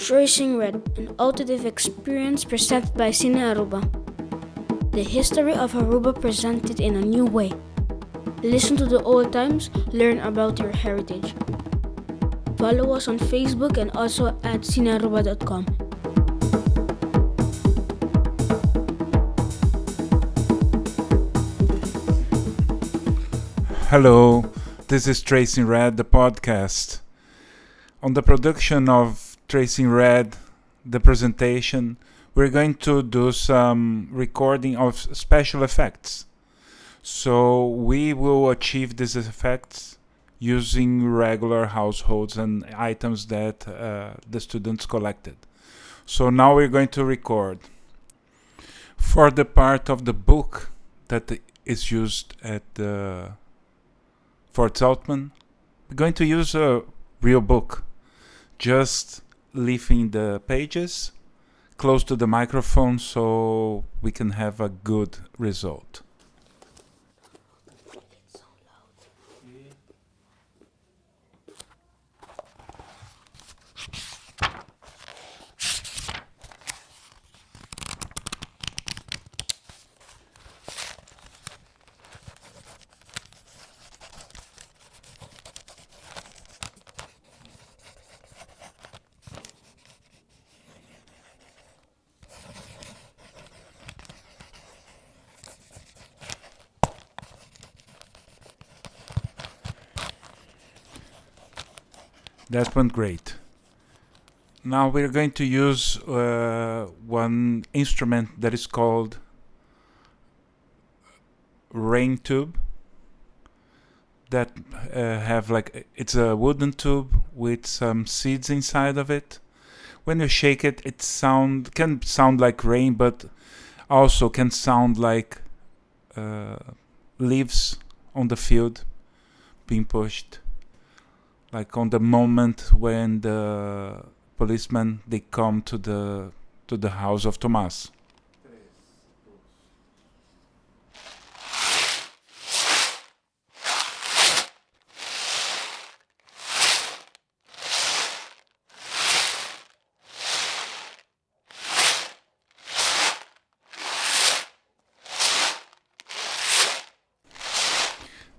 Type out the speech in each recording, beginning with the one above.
TracingRed, an auditive experience presented by Cine Aruba. The history of Aruba presented in a new way. Listen to the old times, learn about your heritage. Follow us on Facebook and also at cinearuba.com. Hello, this is TracingRed, the podcast. On the production of TracingRed, the presentation, we're going to do some recording of special effects. So we will achieve these effects using regular households and items that the students collected. So now we're going to record. For the part of the book that is used at the Fort Saltman, we're going to use a real book, just leafing the pages close to the microphone so we can have a good result. That went great. Now we're going to use one instrument that is called rain tube. That it's a wooden tube with some seeds inside of it. When you shake it, can sound like rain, but also can sound like leaves on the field being pushed. Like on the moment when the policemen they come to the house of Tomás.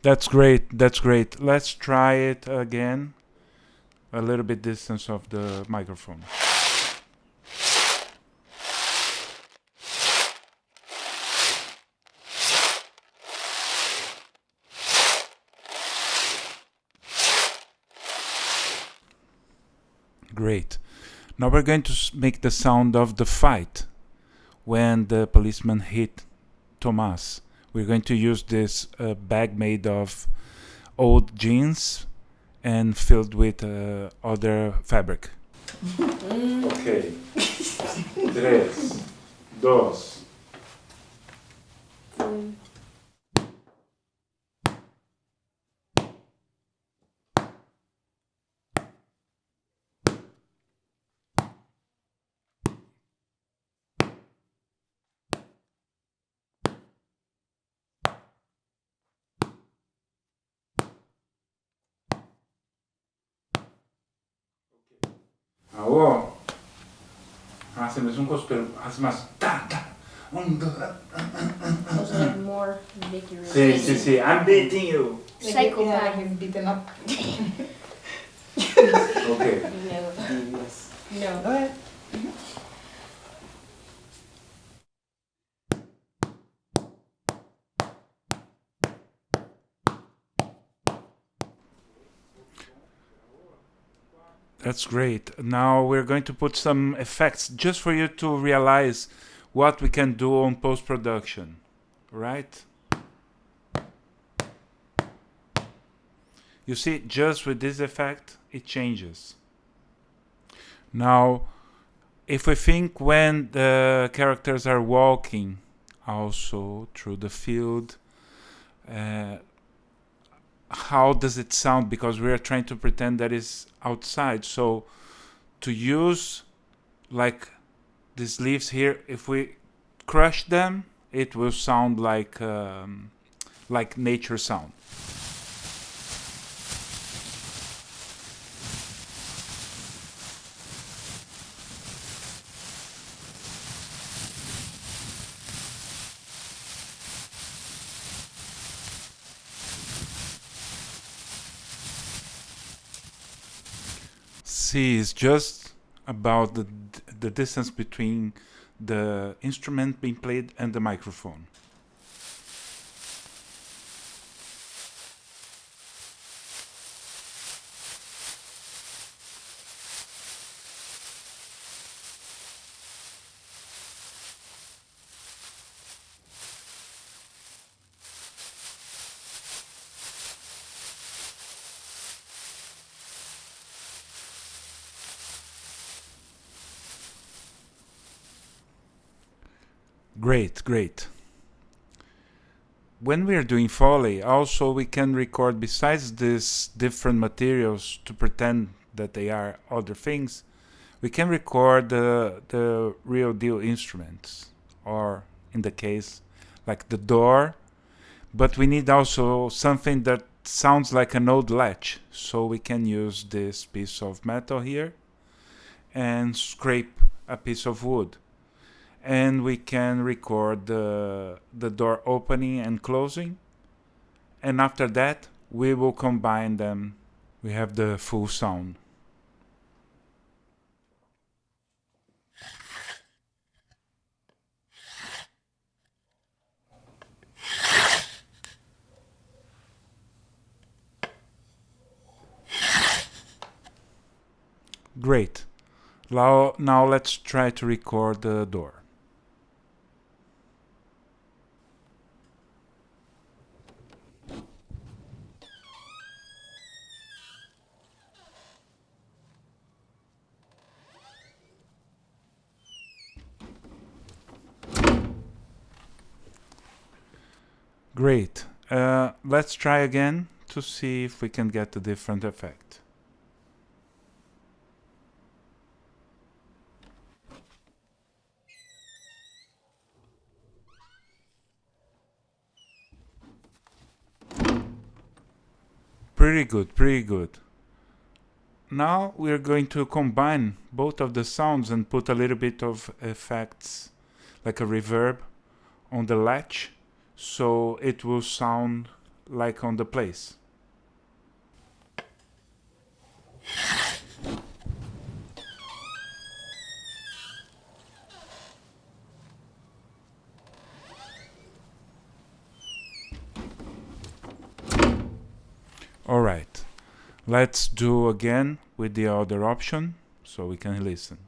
That's great. Let's try it again. A little bit distance of the microphone. Great. Now we're going to make the sound of the fight when the policeman hit Tomás. We're going to use this bag made of old jeans and filled with other fabric. Okay. 3, 2. Ahora, hacemos un pero hace más ta ta. Also like more vigorous. Sí. I'm beating you. Psychopath. He's beaten up. Okay. No. Go ahead. That's great. Now we're going to put some effects just for you to realize what we can do on post-production, right? You see, just with this effect, it changes. Now, if we think when the characters are walking also through the field, how does it sound? Because we are trying to pretend that it's outside. So to use like these leaves here, if we crush them, it will sound like nature sound. see is just about the distance between the instrument being played and the microphone. Great, great. When we are doing Foley, also we can record, besides these different materials to pretend that they are other things, we can record the real deal instruments, or in the case, like the door, but we need also something that sounds like an old latch, so we can use this piece of metal here and scrape a piece of wood. And we can record the door opening and closing, and after that we will combine them. We have the full sound. Great. Now let's try to record the door. Great. Let's try again to see if we can get a different effect. Pretty good, pretty good. Now we're going to combine both of the sounds and put a little bit of effects, like a reverb, on the latch, so it will sound like on the place. Alright, let's do again with the other option so we can listen.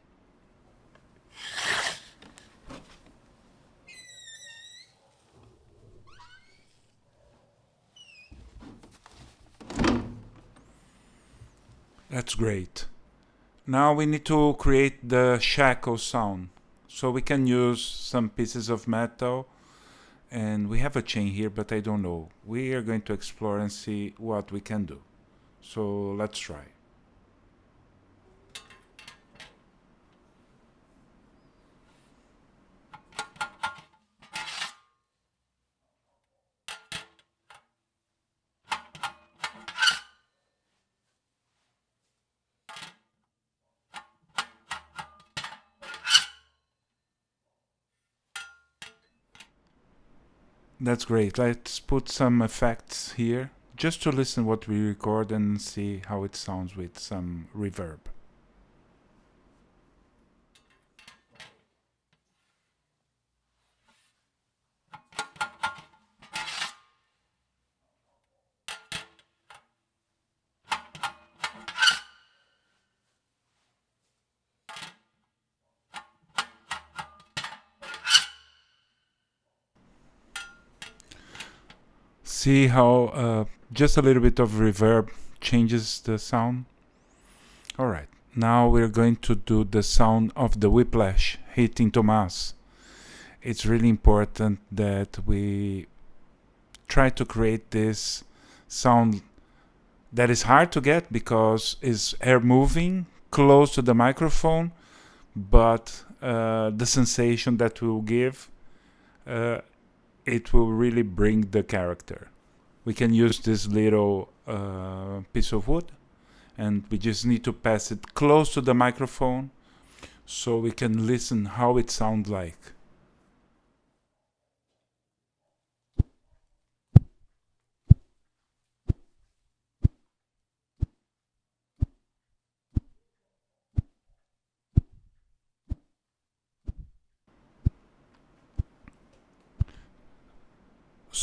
That's great. Now we need to create the shackle sound. So we can use some pieces of metal, and we have a chain here, but I don't know. We are going to explore and see what we can do. So let's try. That's great. Let's put some effects here just to listen what we record and see how it sounds with some reverb. See how just a little bit of reverb changes the sound? Alright, now we're going to do the sound of the whiplash hitting Tomas. It's really important that we try to create this sound that is hard to get because it's air moving close to the microphone, but the sensation that will give, it will really bring the character. We can use this little piece of wood, and we just need to pass it close to the microphone so we can listen how it sounds like.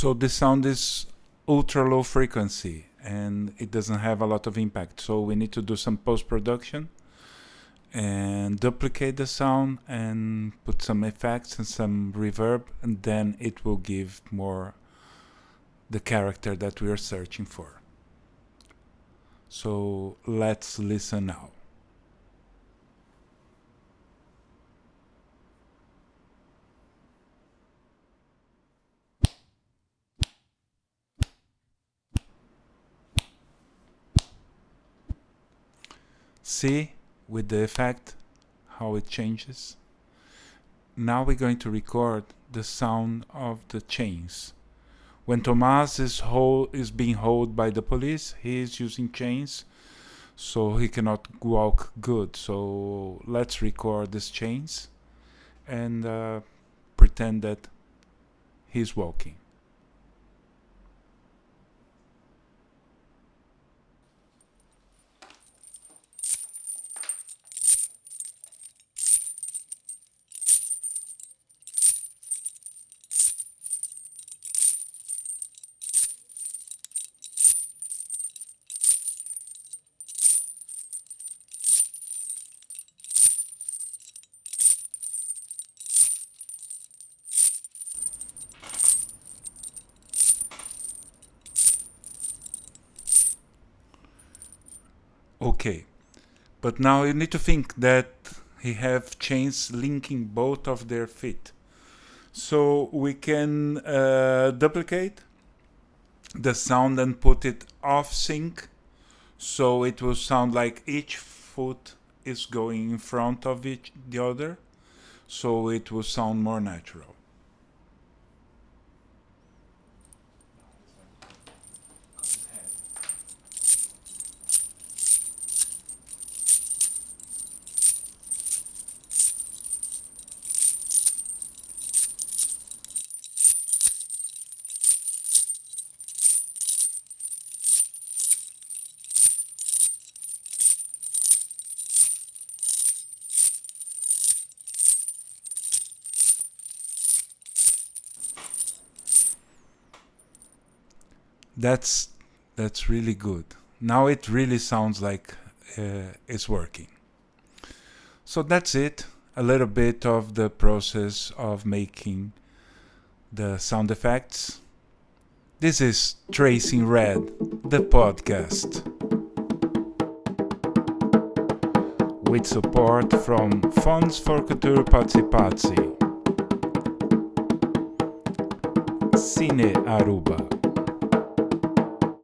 So the sound is ultra low frequency and it doesn't have a lot of impact. So we need to do some post-production and duplicate the sound and put some effects and some reverb, and then it will give more the character that we are searching for. So let's listen now. See, with the effect, how it changes. Now we're going to record the sound of the chains. When Tomás is being held by the police, he is using chains, so he cannot walk good. So let's record these chains and pretend that he's walking. Okay, but now you need to think that he have chains linking both of their feet. So we can duplicate the sound and put it off sync, so it will sound like each foot is going in front of the other, so it will sound more natural. That's really good. Now it really sounds like it's working. So that's it. A little bit of the process of making the sound effects. This is Tracing Red, the podcast, with support from Funds for Culture Participatie. Cine Aruba.